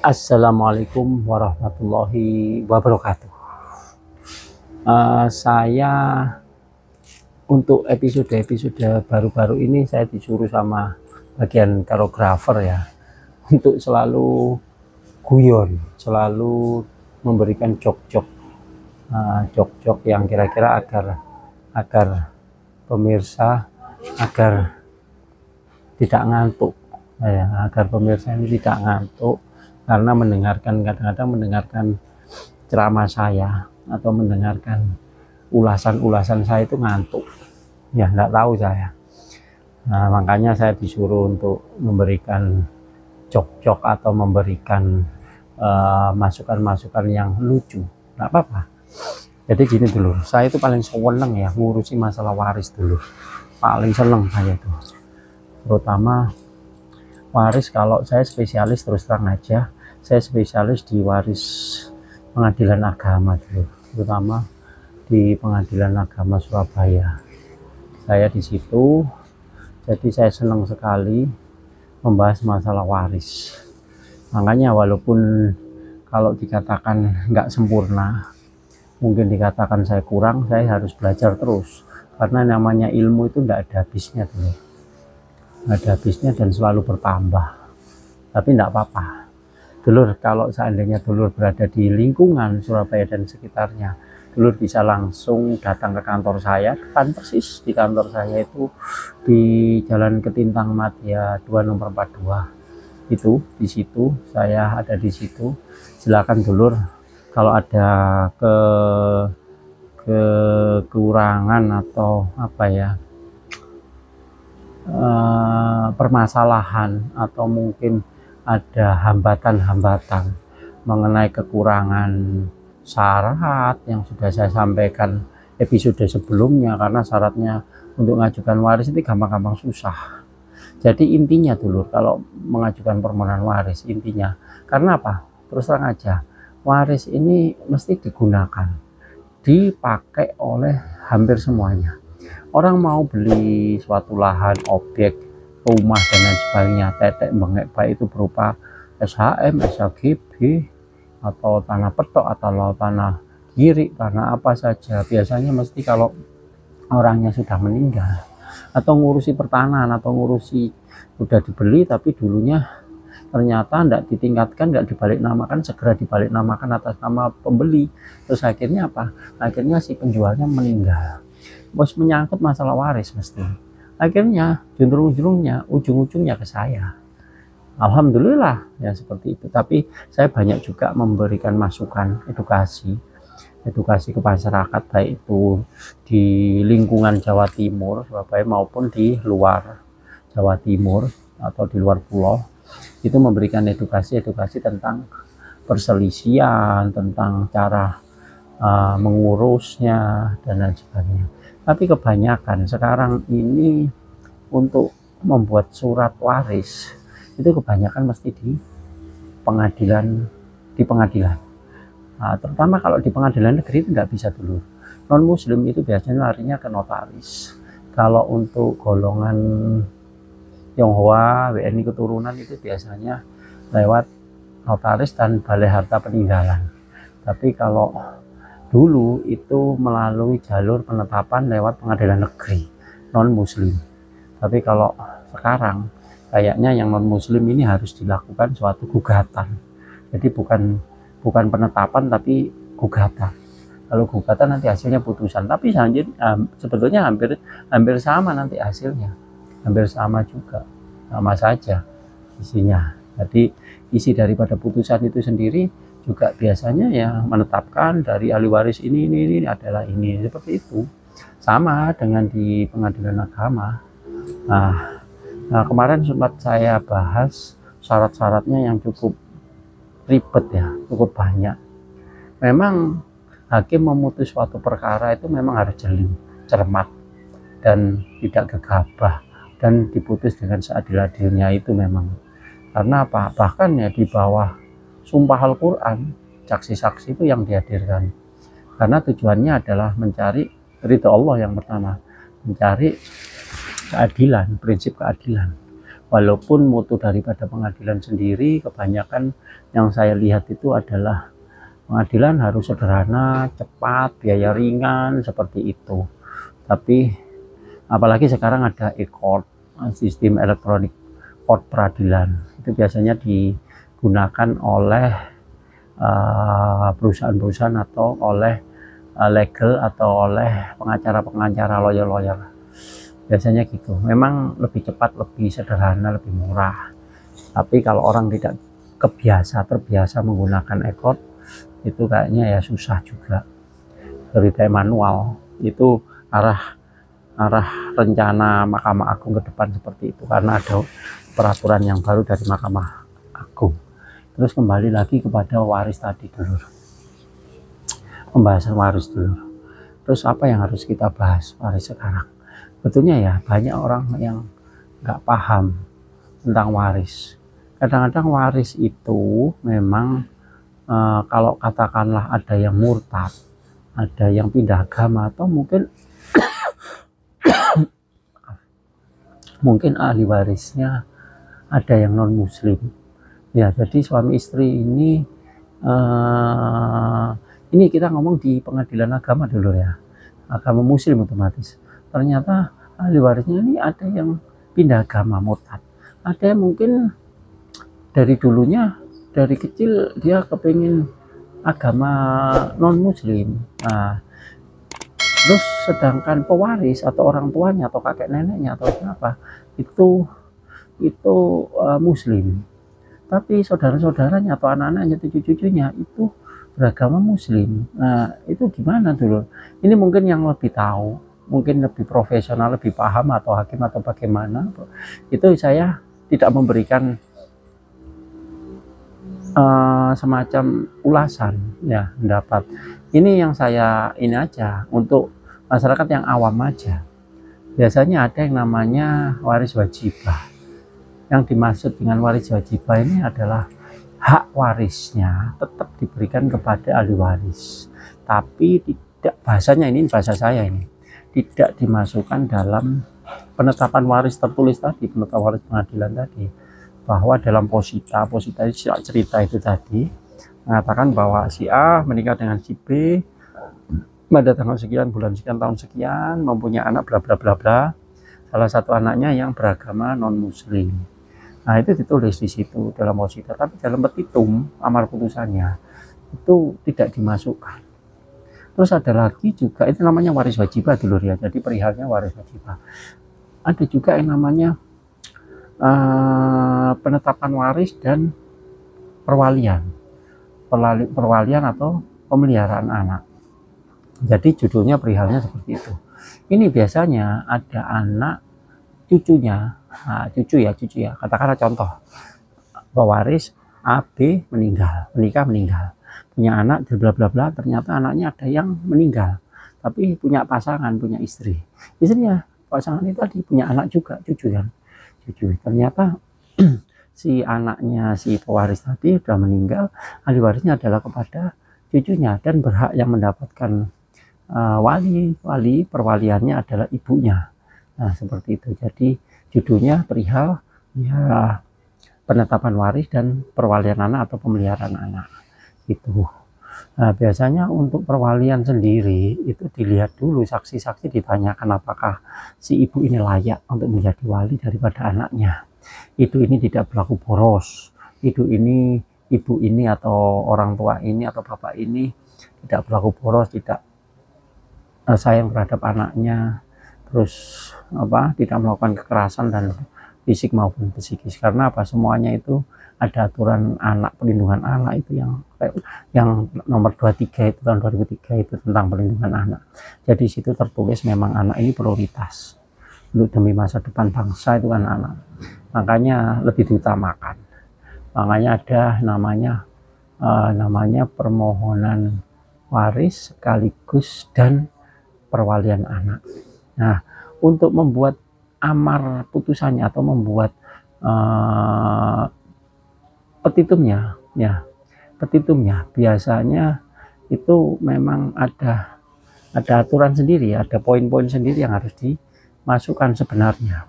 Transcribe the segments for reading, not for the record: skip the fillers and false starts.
Assalamualaikum warahmatullahi wabarakatuh. Saya untuk episode baru-baru ini saya disuruh sama bagian koreografer ya untuk selalu guyon, selalu memberikan jok-jok yang kira-kira agar pemirsa tidak ngantuk ya, agar pemirsa ini tidak ngantuk karena kadang-kadang mendengarkan ceramah saya atau mendengarkan ulasan saya itu ngantuk ya, enggak tahu saya. Nah, makanya saya disuruh untuk memberikan jok-jok atau memberikan masukan-masukan yang lucu. Enggak apa-apa. Jadi gini dulu, saya itu paling seneng ya ngurusi masalah waris dulu, paling seneng saya itu, terutama waris. Kalau saya spesialis, terus terang aja, saya spesialis di waris pengadilan agama dulu, terutama di Pengadilan Agama Surabaya. Saya di situ, jadi saya senang sekali membahas masalah waris. Makanya walaupun kalau dikatakan nggak sempurna, mungkin dikatakan saya kurang, saya harus belajar terus, karena namanya ilmu itu nggak ada habisnya dulu. Ada habisnya dan selalu bertambah. Tapi enggak apa-apa dulur, kalau seandainya dulur berada di lingkungan Surabaya dan sekitarnya, dulur bisa langsung datang ke kantor saya, depan persis di kantor saya itu di Jalan Ketintang Madya 2 nomor 42 itu. Di situ saya ada di situ. Silakan dulur, kalau ada kekurangan atau apa ya, permasalahan atau mungkin ada hambatan-hambatan mengenai kekurangan syarat yang sudah saya sampaikan episode sebelumnya, karena syaratnya untuk mengajukan waris itu gampang-gampang susah. Jadi intinya dulu kalau mengajukan permohonan waris, intinya karena apa? Terus terang aja, waris ini mesti digunakan, dipakai oleh hampir semuanya. Orang mau beli suatu lahan, objek, rumah dan lain sebagainya, tetek bengek, baik itu berupa SHM, SHGB, atau tanah petok, atau tanah girik, tanah apa saja, biasanya mesti kalau orangnya sudah meninggal atau ngurusi pertanahan atau ngurusi udah dibeli tapi dulunya ternyata tidak ditingkatkan, tidak dibalik namakan, segera dibalik namakan atas nama pembeli, terus akhirnya apa? Akhirnya si penjualnya meninggal, bos menyangkut masalah waris, mesti akhirnya ujung-ujungnya ke saya. Alhamdulillah ya seperti itu. Tapi saya banyak juga memberikan masukan, edukasi ke masyarakat, baik itu di lingkungan Jawa Timur Surabaya maupun di luar Jawa Timur atau di luar pulau, itu memberikan edukasi tentang perselisihan, tentang cara mengurusnya dan lain sebagainya. Tapi kebanyakan sekarang ini untuk membuat surat waris itu kebanyakan mesti di pengadilan. Nah, terutama kalau di pengadilan negeri itu nggak bisa dulu. Non muslim itu biasanya larinya ke notaris. Kalau untuk golongan Tionghoa, WNI keturunan itu biasanya lewat notaris dan balai harta peninggalan. Tapi kalau dulu itu melalui jalur penetapan lewat pengadilan negeri non muslim. Tapi kalau sekarang kayaknya yang non muslim ini harus dilakukan suatu gugatan. Jadi bukan penetapan tapi gugatan. Kalau gugatan nanti hasilnya putusan, tapi sebetulnya hampir sama nanti hasilnya, hampir sama juga, sama saja isinya. Jadi isi daripada putusan itu sendiri juga biasanya ya menetapkan dari ahli waris ini adalah ini, seperti itu. Sama dengan di pengadilan agama. Nah, kemarin sempat saya bahas syarat-syaratnya yang cukup ribet ya, cukup banyak. Memang hakim memutus suatu perkara itu memang harus jeli, cermat, dan tidak gegabah, dan diputus dengan seadil-adilnya itu memang. Karena apa? Bahkan ya di bawah sumpah Al-Quran, saksi-saksi itu yang dihadirkan karena tujuannya adalah mencari ridho Allah yang pertama, mencari keadilan, prinsip keadilan. Walaupun mutu daripada pengadilan sendiri kebanyakan yang saya lihat itu adalah pengadilan harus sederhana, cepat, biaya ringan, seperti itu. Tapi apalagi sekarang ada e-court, sistem elektronik court peradilan, itu biasanya digunakan oleh perusahaan-perusahaan atau oleh legal atau oleh pengacara-pengacara, lawyer-lawyer, biasanya gitu. Memang lebih cepat, lebih sederhana, lebih murah. Tapi kalau orang tidak terbiasa menggunakan e-court, itu kayaknya ya susah juga. Lebih baik manual. Itu arah rencana Mahkamah Agung ke depan seperti itu, karena ada peraturan yang baru dari Mahkamah Agung. Terus kembali lagi kepada waris tadi dulu, pembahasan waris dulu. Terus apa yang harus kita bahas waris sekarang? Betulnya ya banyak orang yang nggak paham tentang waris. Kadang-kadang waris itu memang kalau katakanlah ada yang murtad, ada yang pindah agama, atau mungkin ahli warisnya ada yang non muslim ya. Jadi suami istri ini kita ngomong di pengadilan agama dulu ya, agama muslim otomatis. Ternyata ahli warisnya ini ada yang pindah agama, murtad, ada yang mungkin dari dulunya, dari kecil dia kepingin agama non muslim. Nah, terus sedangkan pewaris atau orang tuanya atau kakek neneknya atau apa itu muslim, tapi saudara-saudaranya atau anak-anaknya, cucu-cucunya itu beragama muslim. Nah, itu gimana dulu? Ini mungkin yang lebih tahu, mungkin lebih profesional, lebih paham, atau hakim atau bagaimana, itu saya tidak memberikan semacam ulasan ya, pendapat. Ini yang saya ini aja untuk masyarakat yang awam aja. Biasanya ada yang namanya waris wajibah. Yang dimaksud dengan waris wajibah ini adalah hak warisnya tetap diberikan kepada ahli waris, tapi tidak, bahasanya ini, bahasa saya ini, tidak dimasukkan dalam penetapan waris tertulis tadi, penetapan waris pengadilan tadi, bahwa dalam posita cerita itu tadi mengatakan bahwa si A menikah dengan si B pada tanggal sekian, bulan sekian, tahun sekian, mempunyai anak bla bla bla bla, salah satu anaknya yang beragama non muslim. Nah, itu ditulis di situ dalam posita, tapi dalam petitum amar putusannya itu tidak dimasukkan. Terus ada lagi juga, itu namanya waris wajibah dulu ya, jadi perihalnya waris wajibah. Ada juga yang namanya penetapan waris dan perwalian atau pemeliharaan anak. Jadi judulnya perihalnya seperti itu. Ini biasanya ada anak cucunya, nah, cucu ya, katakanlah contoh pewaris A, B menikah meninggal, punya anak bla bla bla, ternyata anaknya ada yang meninggal tapi punya pasangan, punya istrinya, pasangan itu tadi punya anak juga, cucu, ternyata si anaknya si pewaris tadi sudah meninggal, ahli warisnya adalah kepada cucunya, dan berhak yang mendapatkan wali perwaliannya adalah ibunya. Nah, seperti itu. Jadi judulnya perihal ya penetapan waris dan perwalian anak atau pemeliharaan anak itu. Nah, biasanya untuk perwalian sendiri itu dilihat dulu, saksi-saksi ditanyakan apakah si ibu ini layak untuk menjadi wali daripada anaknya. Itu ini tidak berlaku boros. Ibu ini atau orang tua ini atau bapak ini tidak berlaku boros, tidak sayang terhadap anaknya, terus tidak melakukan kekerasan dan fisik maupun psikis. Karena apa? Semuanya itu ada aturan anak, perlindungan anak itu yang nomor 23 itu tahun 2003 itu tentang perlindungan anak. Jadi situ tertulis memang anak ini prioritas untuk demi masa depan bangsa, itu kan anak. Makanya lebih diutamakan. Makanya ada namanya permohonan waris sekaligus dan perwalian anak. Nah, untuk membuat amar putusannya atau membuat petitumnya biasanya itu memang ada aturan sendiri, ada poin-poin sendiri yang harus dimasukkan sebenarnya.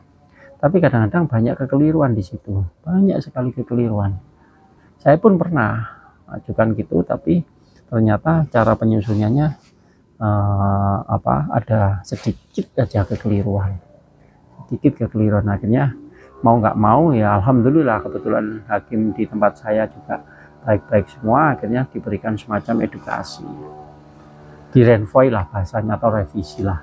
Tapi kadang-kadang banyak kekeliruan di situ, banyak sekali kekeliruan. Saya pun pernah ajukan gitu, tapi ternyata cara penyusunannya ada sedikit aja kekeliruan, akhirnya mau nggak mau ya alhamdulillah kebetulan hakim di tempat saya juga baik-baik semua, akhirnya diberikan semacam edukasi, direnvoy lah bahasanya atau revisi lah.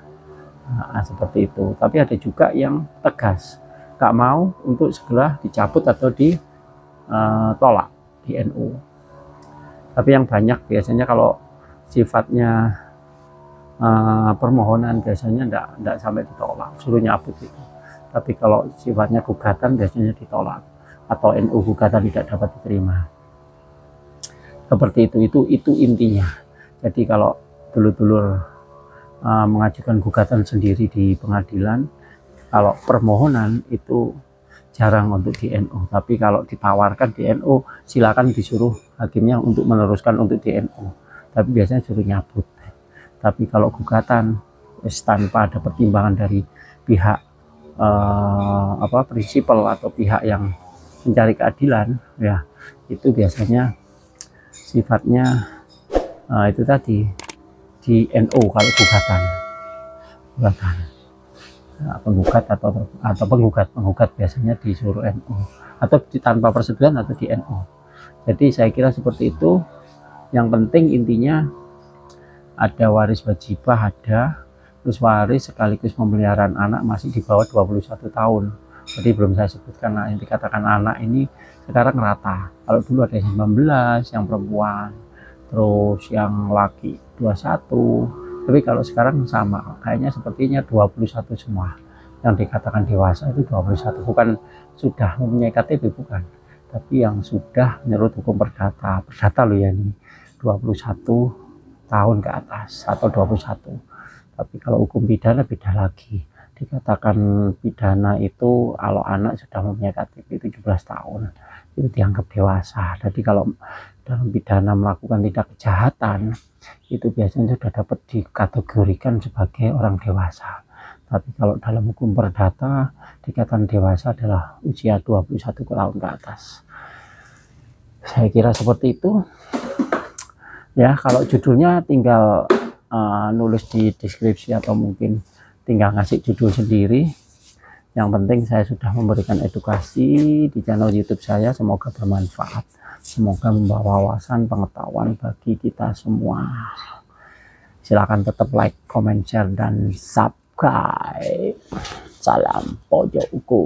Seperti itu. Tapi ada juga yang tegas, nggak mau untuk segera dicabut atau ditolak di NU. Tapi yang banyak biasanya kalau sifatnya permohonan biasanya enggak sampai ditolak, suruh nyabut itu. Tapi kalau sifatnya gugatan biasanya ditolak atau NU gugatan tidak dapat diterima. Seperti itu intinya. Jadi kalau dulur-dulur mengajukan gugatan sendiri di pengadilan, kalau permohonan itu jarang untuk di NU. Tapi kalau ditawarkan di NU, silakan disuruh hakimnya untuk meneruskan untuk di NU. Tapi biasanya suruh nyabut. Tapi kalau gugatan tanpa ada pertimbangan dari pihak prinsipal atau pihak yang mencari keadilan, ya itu biasanya sifatnya itu tadi di NU kalau gugatan. Penggugat atau penggugat biasanya disuruh NU atau tanpa persetujuan atau di NU. Jadi saya kira seperti itu. Yang penting intinya ada waris wajibah, ada terus waris sekaligus pemeliharaan anak masih di bawah 21 tahun. Jadi belum saya sebutkan, yang dikatakan anak ini sekarang rata. Kalau dulu ada yang 19 yang perempuan, terus yang laki 21, tapi kalau sekarang sama, kayaknya sepertinya 21 semua. Yang dikatakan dewasa itu 21, bukan sudah mempunyai KTP, bukan, tapi yang sudah menurut hukum perdata loh ya, ini 21 tahun ke atas atau 21. Tapi kalau hukum pidana beda lagi, dikatakan pidana itu kalau anak sudah mempunyai KTP 17 tahun itu dianggap dewasa. Jadi kalau dalam pidana melakukan tindak kejahatan itu biasanya sudah dapat dikategorikan sebagai orang dewasa. Tapi kalau dalam hukum perdata dikatakan dewasa adalah usia 21 tahun ke atas. Saya kira seperti itu ya. Kalau judulnya tinggal nulis di deskripsi atau mungkin tinggal ngasih judul sendiri. Yang penting saya sudah memberikan edukasi di channel YouTube saya, semoga bermanfaat, semoga membawa wawasan pengetahuan bagi kita semua. Silakan tetap like, comment, share, dan subscribe. Salam pojok uku.